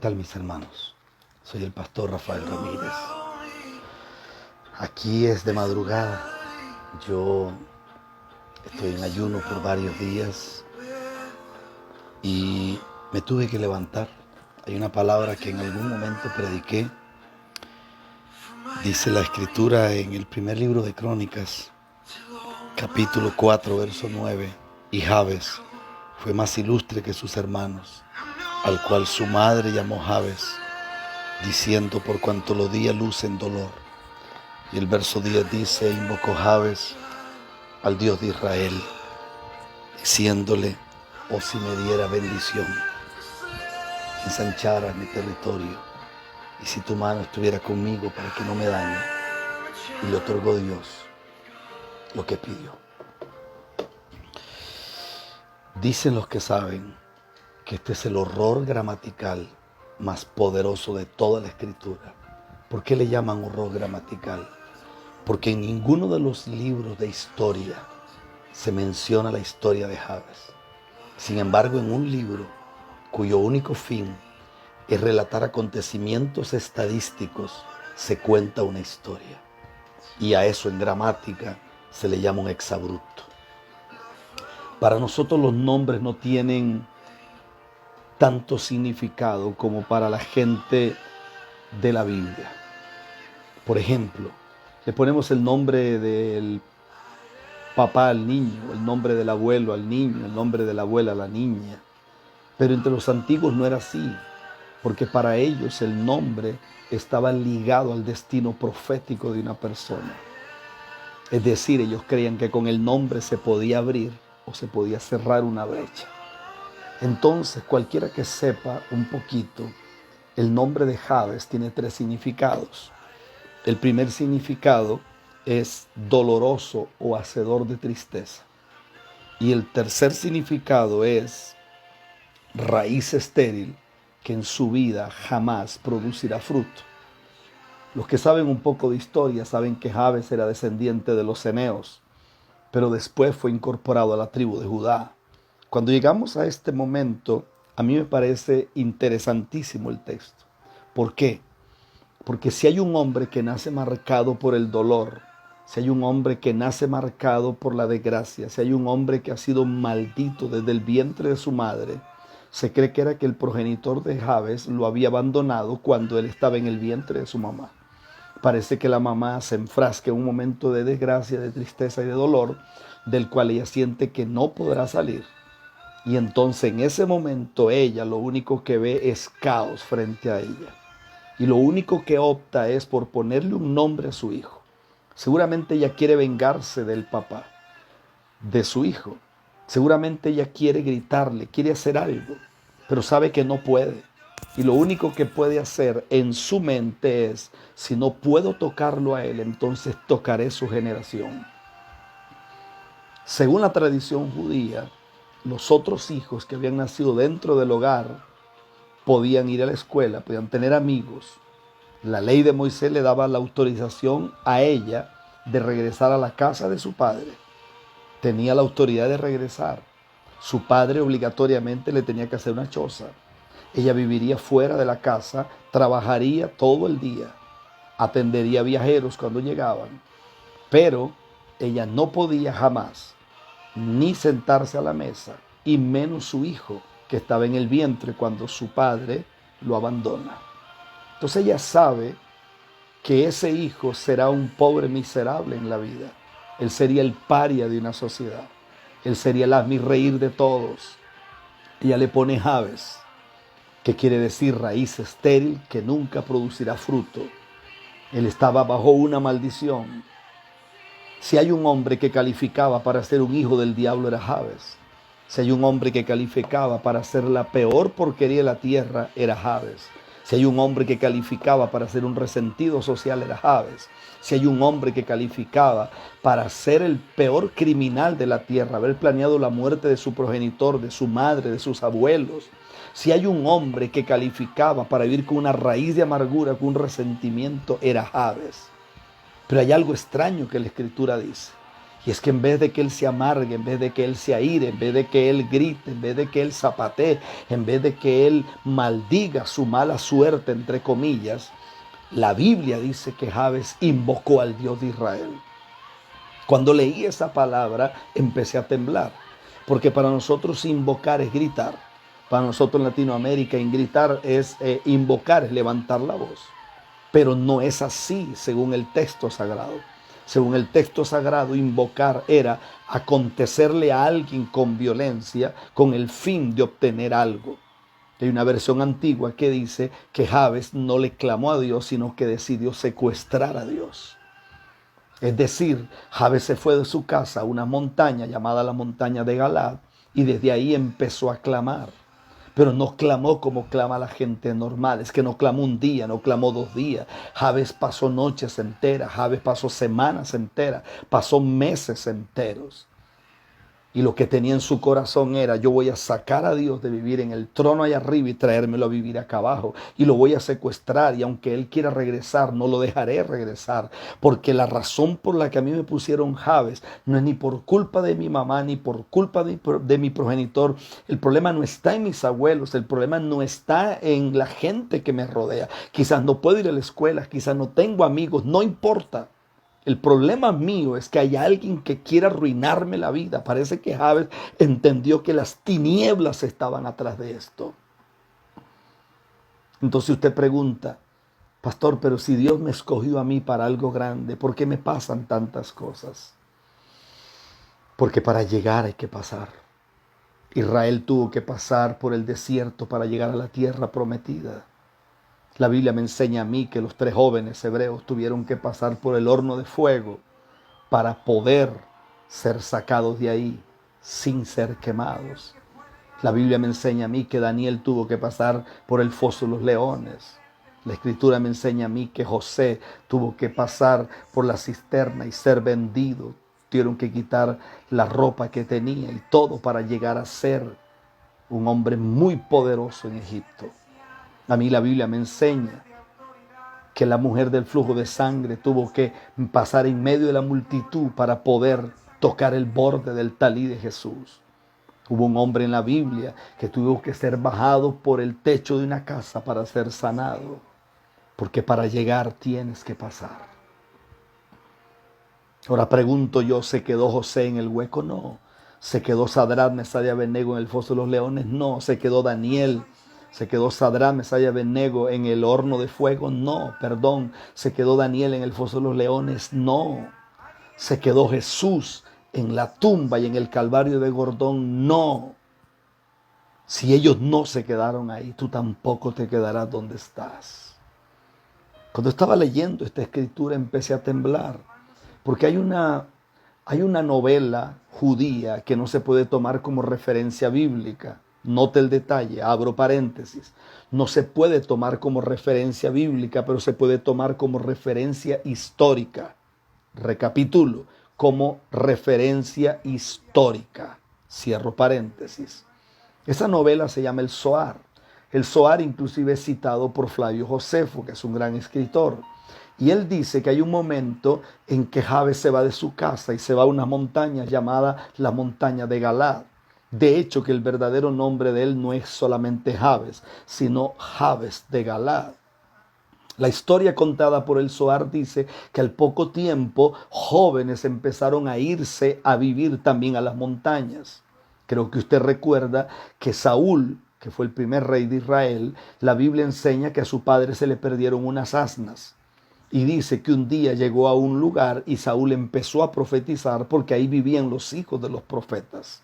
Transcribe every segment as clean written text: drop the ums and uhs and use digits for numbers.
tal, mis hermanos? Soy el pastor Rafael Ramírez. Aquí es de madrugada. Yo estoy en ayuno por varios días y me tuve que levantar. Hay una palabra que en algún momento prediqué. Dice la Escritura en el primer libro de Crónicas, capítulo 4, verso 9. Y Jabes fue más ilustre que sus hermanos, al cual su madre llamó Jabes, diciendo: por cuanto lo di a luz en dolor. Y el verso 10 dice: invocó Jabes al Dios de Israel, diciéndole: oh, si me diera bendición, ensanchara mi territorio, y si tu mano estuviera conmigo para que no me dañe. Y le otorgó Dios lo que pidió. Dicen los que saben que este es el horror gramatical más poderoso de toda la Escritura. ¿Por qué le llaman horror gramatical? Porque en ninguno de los libros de historia se menciona la historia de Jabes. Sin embargo, en un libro cuyo único fin es relatar acontecimientos estadísticos, se cuenta una historia. Y a eso en gramática se le llama un exabrupto. Para nosotros los nombres no tienen tanto significado como para la gente de la Biblia. Por ejemplo, le ponemos el nombre del papá al niño, el nombre del abuelo al niño, el nombre de la abuela a la niña. Pero entre los antiguos no era así, porque para ellos el nombre estaba ligado al destino profético de una persona. Es decir, ellos creían que con el nombre se podía abrir o se podía cerrar una brecha. Entonces, cualquiera que sepa un poquito, el nombre de Jabes tiene 3 significados. El primer significado es doloroso o hacedor de tristeza. Y el tercer significado es raíz estéril que en su vida jamás producirá fruto. Los que saben un poco de historia saben que Jabes era descendiente de los ceneos, pero después fue incorporado a la tribu de Judá. Cuando llegamos a este momento, a mí me parece interesantísimo el texto. ¿Por qué? Porque si hay un hombre que nace marcado por el dolor, si hay un hombre que nace marcado por la desgracia, si hay un hombre que ha sido maldito desde el vientre de su madre, se cree que era que el progenitor de Jabes lo había abandonado cuando él estaba en el vientre de su mamá. Parece que la mamá se enfrasca en un momento de desgracia, de tristeza y de dolor, del cual ella siente que no podrá salir. Y entonces en ese momento ella lo único que ve es caos frente a ella. Y lo único que opta es por ponerle un nombre a su hijo. Seguramente ella quiere vengarse del papá, de su hijo. Seguramente ella quiere gritarle, quiere hacer algo, pero sabe que no puede. Y lo único que puede hacer en su mente es: si no puedo tocarlo a él, entonces tocaré su generación. Según la tradición judía, los otros hijos que habían nacido dentro del hogar podían ir a la escuela, podían tener amigos. La ley de Moisés le daba la autorización a ella de regresar a la casa de su padre. Tenía la autoridad de regresar. Su padre obligatoriamente le tenía que hacer una choza. Ella viviría fuera de la casa, trabajaría todo el día, atendería viajeros cuando llegaban, pero ella no podía jamás ni sentarse a la mesa, y menos su hijo que estaba en el vientre cuando su padre lo abandona. Entonces ella sabe que ese hijo será un pobre miserable en la vida. Él sería el paria de una sociedad. Él sería el hazmirreír de todos. Ella le pone Jabes, que quiere decir raíz estéril que nunca producirá fruto. Él estaba bajo una maldición. Si hay un hombre que calificaba para ser un hijo del diablo, era Jabes. Si hay un hombre que calificaba para ser la peor porquería de la tierra, era Jabes. Si hay un hombre que calificaba para ser un resentido social, era Jabes. Si hay un hombre que calificaba para ser el peor criminal de la tierra, haber planeado la muerte de su progenitor, de su madre, de sus abuelos. Si hay un hombre que calificaba para vivir con una raíz de amargura, con un resentimiento, era Jabes. Pero hay algo extraño que la Escritura dice. Y es que en vez de que él se amargue, en vez de que él se aire, en vez de que él grite, en vez de que él zapatee, en vez de que él maldiga su mala suerte, entre comillas, la Biblia dice que Jabes invocó al Dios de Israel. Cuando leí esa palabra, empecé a temblar. Porque para nosotros invocar es gritar. Para nosotros en Latinoamérica, gritar es invocar, es levantar la voz. Pero no es así según el texto sagrado. Según el texto sagrado, invocar era acontecerle a alguien con violencia con el fin de obtener algo. Hay una versión antigua que dice que Jabes no le clamó a Dios, sino que decidió secuestrar a Dios. Es decir, Jabes se fue de su casa a una montaña llamada la montaña de Galaad y desde ahí empezó a clamar. Pero no clamó como clama la gente normal. Es que no clamó un día, no clamó 2 días. Jabes pasó noches enteras, Jabes pasó semanas enteras, pasó meses enteros. Y lo que tenía en su corazón era: yo voy a sacar a Dios de vivir en el trono allá arriba y traérmelo a vivir acá abajo. Y lo voy a secuestrar, y aunque Él quiera regresar, no lo dejaré regresar. Porque la razón por la que a mí me pusieron Jabes no es ni por culpa de mi mamá, ni por culpa de mi progenitor. El problema no está en mis abuelos, el problema no está en la gente que me rodea. Quizás no puedo ir a la escuela, quizás no tengo amigos, no importa. El problema mío es que hay alguien que quiere arruinarme la vida. Parece que Jabes entendió que las tinieblas estaban atrás de esto. Entonces usted pregunta: pastor, pero si Dios me escogió a mí para algo grande, ¿por qué me pasan tantas cosas? Porque para llegar hay que pasar. Israel tuvo que pasar por el desierto para llegar a la tierra prometida. La Biblia me enseña a mí que los 3 jóvenes hebreos tuvieron que pasar por el horno de fuego para poder ser sacados de ahí sin ser quemados. La Biblia me enseña a mí que Daniel tuvo que pasar por el foso de los leones. La Escritura me enseña a mí que José tuvo que pasar por la cisterna y ser vendido. Tuvieron que quitar la ropa que tenía y todo para llegar a ser un hombre muy poderoso en Egipto. A mí la Biblia me enseña que la mujer del flujo de sangre tuvo que pasar en medio de la multitud para poder tocar el borde del talí de Jesús. Hubo un hombre en la Biblia que tuvo que ser bajado por el techo de una casa para ser sanado, porque para llegar tienes que pasar. Ahora pregunto yo: ¿se quedó José en el hueco? No. ¿Se quedó Sadrach, Mesach y Abednego en el foso de los leones? No. ¿Se quedó Daniel? ¿Se quedó Sadrach, Mesach y Abednego en el horno de fuego? No, perdón. ¿Se quedó Daniel en el foso de los leones? No. ¿Se quedó Jesús en la tumba y en el Calvario de Gordón? No. Si ellos no se quedaron ahí, tú tampoco te quedarás donde estás. Cuando estaba leyendo esta escritura empecé a temblar, porque hay una novela judía que no se puede tomar como referencia bíblica. Note el detalle, abro paréntesis. No se puede tomar como referencia bíblica, pero se puede tomar como referencia histórica. Recapitulo: como referencia histórica. Cierro paréntesis. Esa novela se llama El Zohar. El Zohar inclusive es citado por Flavio Josefo, que es un gran escritor. Y él dice que hay un momento en que Jabes se va de su casa y se va a una montaña llamada la montaña de Galaad. De hecho, que el verdadero nombre de él no es solamente Jabes, sino Jabes de Galaad. La historia contada por el Zohar dice que al poco tiempo jóvenes empezaron a irse a vivir también a las montañas. Creo que usted recuerda que Saúl, que fue el primer rey de Israel, la Biblia enseña que a su padre se le perdieron unas asnas. Y dice que un día llegó a un lugar y Saúl empezó a profetizar porque ahí vivían los hijos de los profetas,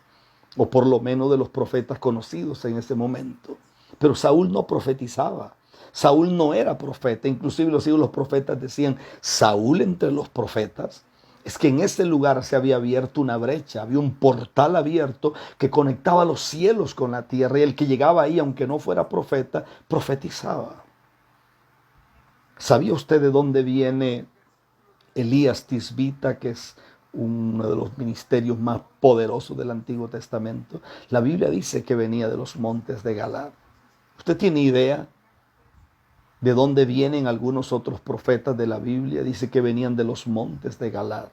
o por lo menos de los profetas conocidos en ese momento. Pero Saúl no profetizaba. Saúl no era profeta. Inclusive los hijos de los profetas decían: Saúl entre los profetas. Es que en ese lugar se había abierto una brecha, había un portal abierto que conectaba los cielos con la tierra, y el que llegaba ahí, aunque no fuera profeta, profetizaba. ¿Sabía usted de dónde viene Elías Tisbita, que es uno de los ministerios más poderosos del Antiguo Testamento? La Biblia dice que venía de los montes de Galaad. ¿Usted tiene idea de dónde vienen algunos otros profetas de la Biblia? Dice que venían de los montes de Galaad.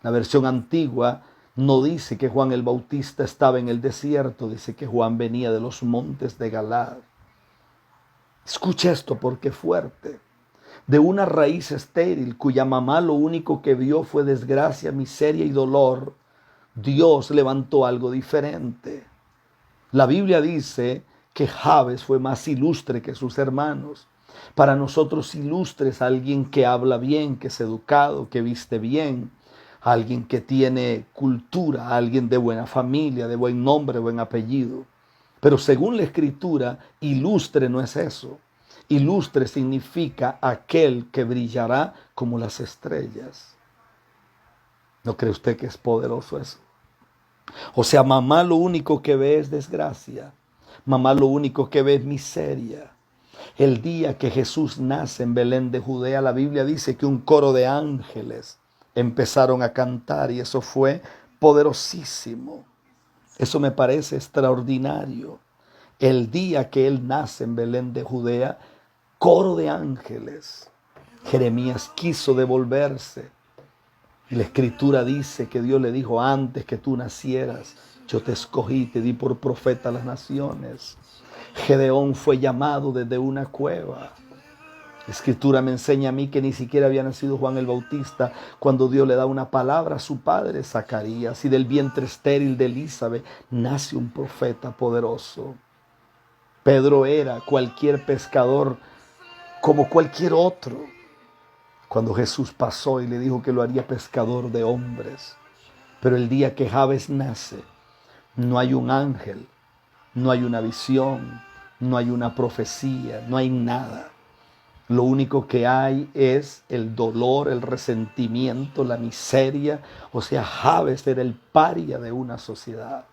La versión antigua no dice que Juan el Bautista estaba en el desierto, dice que Juan venía de los montes de Galaad. Escucha esto porque es fuerte. De una raíz estéril cuya mamá lo único que vio fue desgracia, miseria y dolor, Dios levantó algo diferente. La Biblia dice que Jabes fue más ilustre que sus hermanos. Para nosotros ilustre es alguien que habla bien, que es educado, que viste bien, alguien que tiene cultura, alguien de buena familia, de buen nombre, buen apellido. Pero según la Escritura, ilustre no es eso. Ilustre significa aquel que brillará como las estrellas. ¿No cree usted que es poderoso eso? O sea, mamá lo único que ve es desgracia. Mamá lo único que ve es miseria. El día que Jesús nace en Belén de Judea, la Biblia dice que un coro de ángeles empezaron a cantar y eso fue poderosísimo. Eso me parece extraordinario. El día que Él nace en Belén de Judea, coro de ángeles. Jeremías quiso devolverse. Y la Escritura dice que Dios le dijo: antes que tú nacieras, yo te escogí, te di por profeta a las naciones. Gedeón fue llamado desde una cueva. La Escritura me enseña a mí que ni siquiera había nacido Juan el Bautista cuando Dios le da una palabra a su padre Zacarías, y del vientre estéril de Elizabeth nace un profeta poderoso. Pedro era cualquier pescador como cualquier otro. Cuando Jesús pasó y le dijo que lo haría pescador de hombres. Pero el día que Jabes nace, no hay un ángel, no hay una visión, no hay una profecía, no hay nada. Lo único que hay es el dolor, el resentimiento, la miseria. O sea, Jabes era el paria de una sociedad.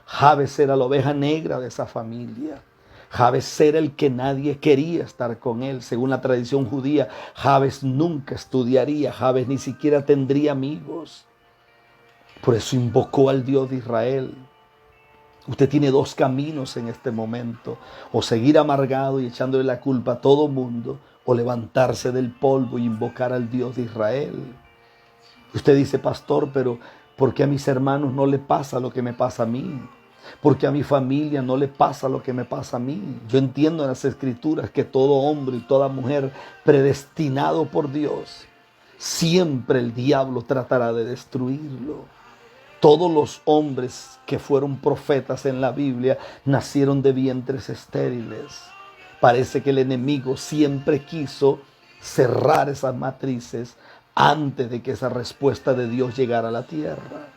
Jabes era la oveja negra de esa familia. Jabes era el que nadie quería estar con él. Según la tradición judía, Jabes nunca estudiaría, Jabes ni siquiera tendría amigos. Por eso invocó al Dios de Israel. Usted tiene dos caminos en este momento: o seguir amargado y echándole la culpa a todo mundo, o levantarse del polvo y invocar al Dios de Israel. Usted dice: pastor, pero ¿por qué a mis hermanos no le pasa lo que me pasa a mí? Porque a mi familia no le pasa lo que me pasa a mí. Yo entiendo en las Escrituras que todo hombre y toda mujer predestinado por Dios, siempre el diablo tratará de destruirlo. Todos los hombres que fueron profetas en la Biblia nacieron de vientres estériles. Parece que el enemigo siempre quiso cerrar esas matrices antes de que esa respuesta de Dios llegara a la tierra.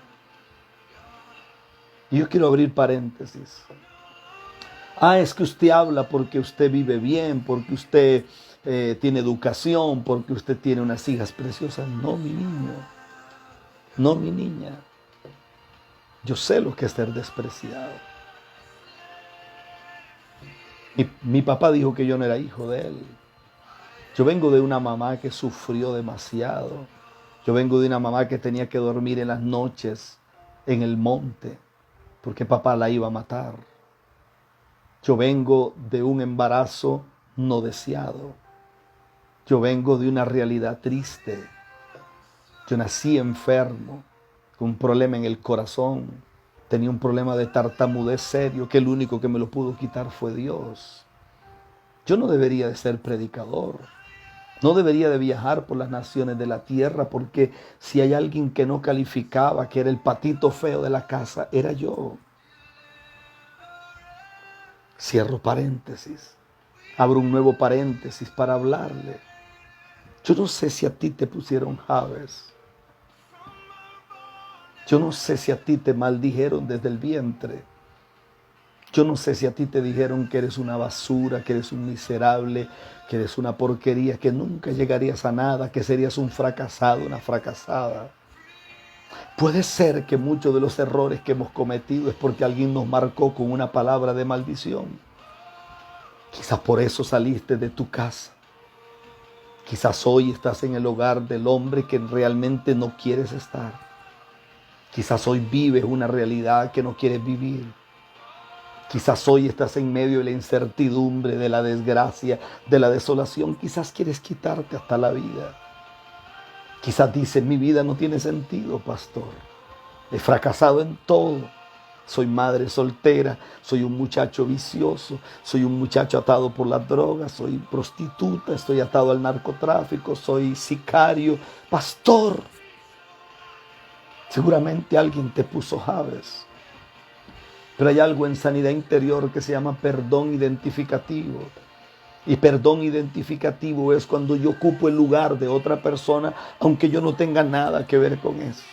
Y yo quiero abrir paréntesis. Es que usted habla porque usted vive bien, porque usted tiene educación, porque usted tiene unas hijas preciosas. No, mi niño. No, mi niña. Yo sé lo que es ser despreciado. Mi papá dijo que yo no era hijo de él. Yo vengo de una mamá que sufrió demasiado. Yo vengo de una mamá que tenía que dormir en las noches en el monte, porque papá la iba a matar. Yo vengo de un embarazo no deseado. Yo vengo de una realidad triste. Yo nací enfermo, con un problema en el corazón. Tenía un problema de tartamudez serio, que el único que me lo pudo quitar fue Dios. Yo no debería de ser predicador. No debería de viajar por las naciones de la tierra, porque si hay alguien que no calificaba, que era el patito feo de la casa, era yo. Cierro paréntesis. Abro un nuevo paréntesis para hablarle. Yo no sé si a ti te pusieron Jabes. Yo no sé si a ti te maldijeron desde el vientre. Yo no sé si a ti te dijeron que eres una basura, que eres un miserable, que eres una porquería, que nunca llegarías a nada, que serías un fracasado, una fracasada. Puede ser que muchos de los errores que hemos cometido es porque alguien nos marcó con una palabra de maldición. Quizás por eso saliste de tu casa. Quizás hoy estás en el hogar del hombre que realmente no quieres estar. Quizás hoy vives una realidad que no quieres vivir. Quizás hoy estás en medio de la incertidumbre, de la desgracia, de la desolación. Quizás quieres quitarte hasta la vida. Quizás dice, mi vida no tiene sentido, pastor. He fracasado en todo. Soy madre soltera, soy un muchacho vicioso, soy un muchacho atado por las drogas, soy prostituta, estoy atado al narcotráfico, soy sicario. Pastor, seguramente alguien te puso Jabes, pero hay algo en sanidad interior que se llama perdón identificativo. Y perdón identificativo es cuando yo ocupo el lugar de otra persona, aunque yo no tenga nada que ver con eso.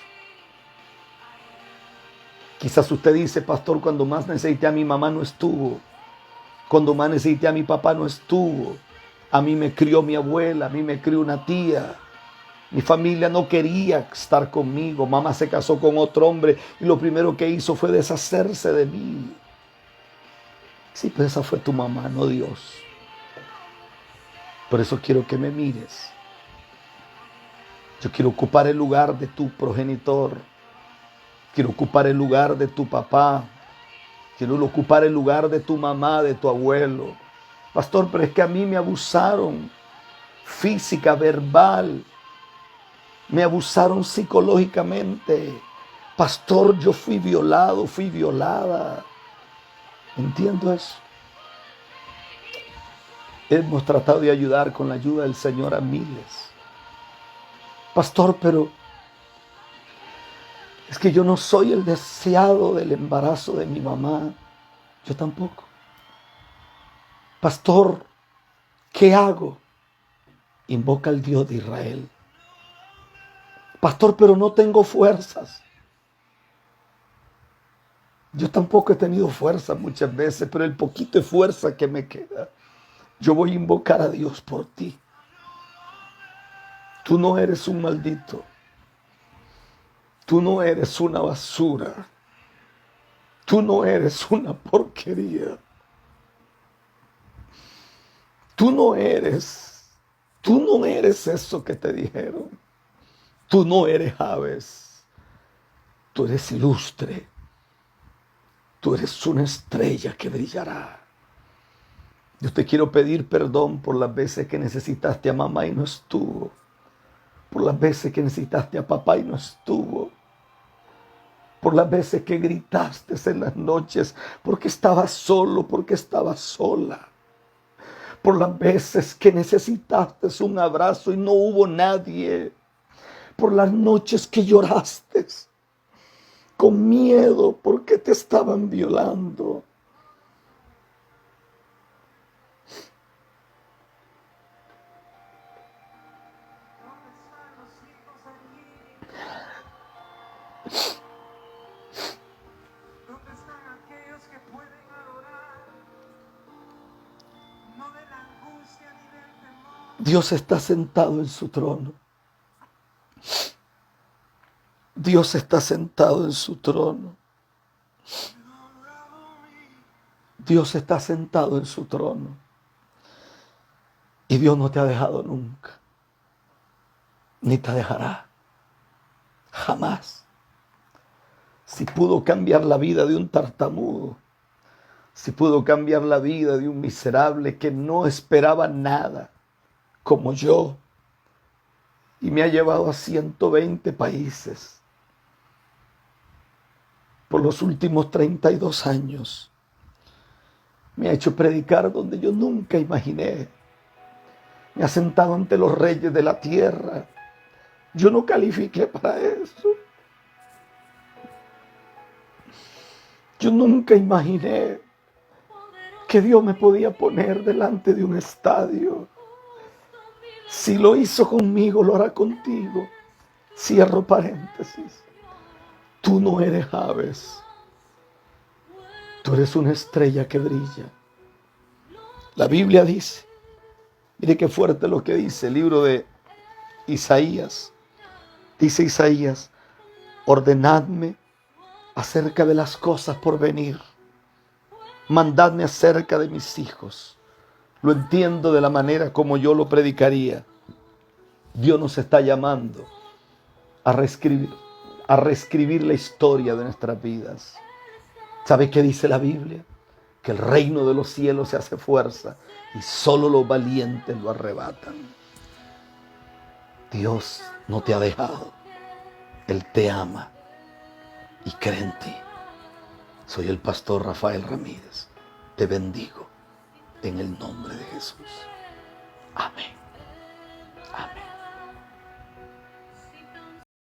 Quizás usted dice, pastor, cuando más necesité a mi mamá no estuvo. Cuando más necesité a mi papá no estuvo. A mí me crió mi abuela, a mí me crió una tía. Mi familia no quería estar conmigo. Mamá se casó con otro hombre y lo primero que hizo fue deshacerse de mí. Sí, pero esa fue tu mamá, no Dios. Por eso quiero que me mires. Yo quiero ocupar el lugar de tu progenitor. Quiero ocupar el lugar de tu papá. Quiero ocupar el lugar de tu mamá, de tu abuelo. Pastor, pero es que a mí me abusaron física, verbal. Me abusaron psicológicamente. Pastor, yo fui violado, fui violada. Entiendo eso. Hemos tratado de ayudar con la ayuda del Señor a miles. Pastor, pero es que yo no soy el deseado del embarazo de mi mamá. Yo tampoco. Pastor, ¿qué hago? Invoca al Dios de Israel. Pastor, pero no tengo fuerzas. Yo tampoco he tenido fuerza muchas veces, pero el poquito de fuerza que me queda, yo voy a invocar a Dios por ti. Tú no eres un maldito. Tú no eres una basura. Tú no eres una porquería. Tú no eres eso que te dijeron. Tú no eres Jabes. Tú eres ilustre. Tú eres una estrella que brillará. Yo te quiero pedir perdón por las veces que necesitaste a mamá y no estuvo. Por las veces que necesitaste a papá y no estuvo. Por las veces que gritaste en las noches porque estabas solo, porque estabas sola. Por las veces que necesitaste un abrazo y no hubo nadie. Por las noches que lloraste con miedo porque te estaban violando. Dios está sentado en su trono. Dios está sentado en su trono. Dios está sentado en su trono. Y Dios no te ha dejado nunca. Ni te dejará. Jamás. Si pudo cambiar la vida de un tartamudo, si pudo cambiar la vida de un miserable que no esperaba nada, como yo, y me ha llevado a 120 países por los últimos 32 años, me ha hecho predicar donde yo nunca imaginé, me ha sentado ante los reyes de la tierra. Yo no califiqué para eso. Yo nunca imaginé que Dios me podía poner delante de un estadio. Si lo hizo conmigo, lo hará contigo. Cierro paréntesis. Tú no eres Jabes. Tú eres una estrella que brilla. La Biblia dice, mire qué fuerte lo que dice el libro de Isaías. Dice Isaías, ordenadme acerca de las cosas por venir. Mandadme acerca de mis hijos. Lo entiendo de la manera como yo lo predicaría. Dios nos está llamando a reescribir la historia de nuestras vidas. ¿Sabe qué dice la Biblia? Que el reino de los cielos se hace fuerza y solo los valientes lo arrebatan. Dios no te ha dejado. Él te ama y cree en ti. Soy el pastor Rafael Ramírez. Te bendigo en el nombre de Jesús.